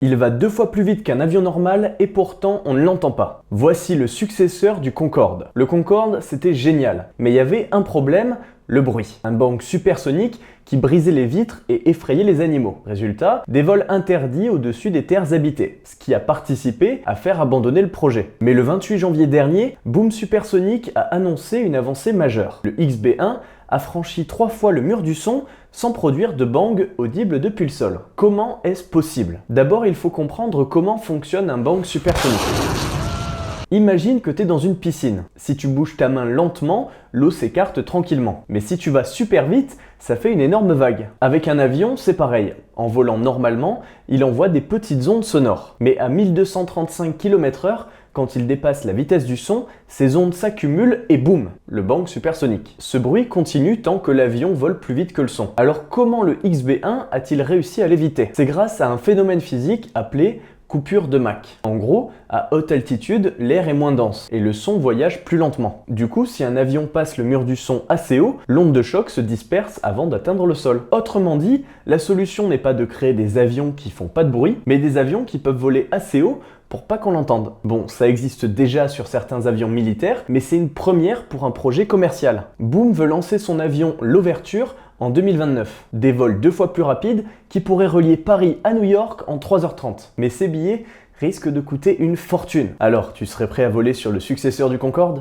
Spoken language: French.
Il va 2 fois plus vite qu'un avion normal et pourtant on ne l'entend pas. Voici le successeur du Concorde. Le Concorde, c'était génial, mais il y avait un problème, le bruit. Un bang supersonique qui brisait les vitres et effrayait les animaux. Résultat, des vols interdits au-dessus des terres habitées, ce qui a participé à faire abandonner le projet. Mais le 28 janvier dernier, Boom Supersonic a annoncé une avancée majeure. Le XB1 a franchi 3 fois le mur du son sans produire de bang audible depuis le sol. Comment est-ce possible? D'abord, il faut comprendre comment fonctionne un bang supersonique. Imagine que tu es dans une piscine. Si tu bouges ta main lentement, l'eau s'écarte tranquillement. Mais si tu vas super vite, ça fait une énorme vague. Avec un avion, c'est pareil. En volant normalement, il envoie des petites ondes sonores. Mais à 1235 km/h, quand il dépasse la vitesse du son, ces ondes s'accumulent et boum, le bang supersonique. Ce bruit continue tant que l'avion vole plus vite que le son. Alors comment le XB1 a-t-il réussi à l'éviter? C'est grâce à un phénomène physique appelé coupure de Mach. En gros, à haute altitude, l'air est moins dense et le son voyage plus lentement. Du coup, si un avion passe le mur du son assez haut, l'onde de choc se disperse avant d'atteindre le sol. Autrement dit, la solution n'est pas de créer des avions qui font pas de bruit, mais des avions qui peuvent voler assez haut pour pas qu'on l'entende. Bon, ça existe déjà sur certains avions militaires, mais c'est une première pour un projet commercial. Boom veut lancer son avion l'Ouverture en 2029. Des vols 2 fois plus rapides qui pourraient relier Paris à New York en 3h30. Mais ces billets risquent de coûter une fortune. Alors, tu serais prêt à voler sur le successeur du Concorde ?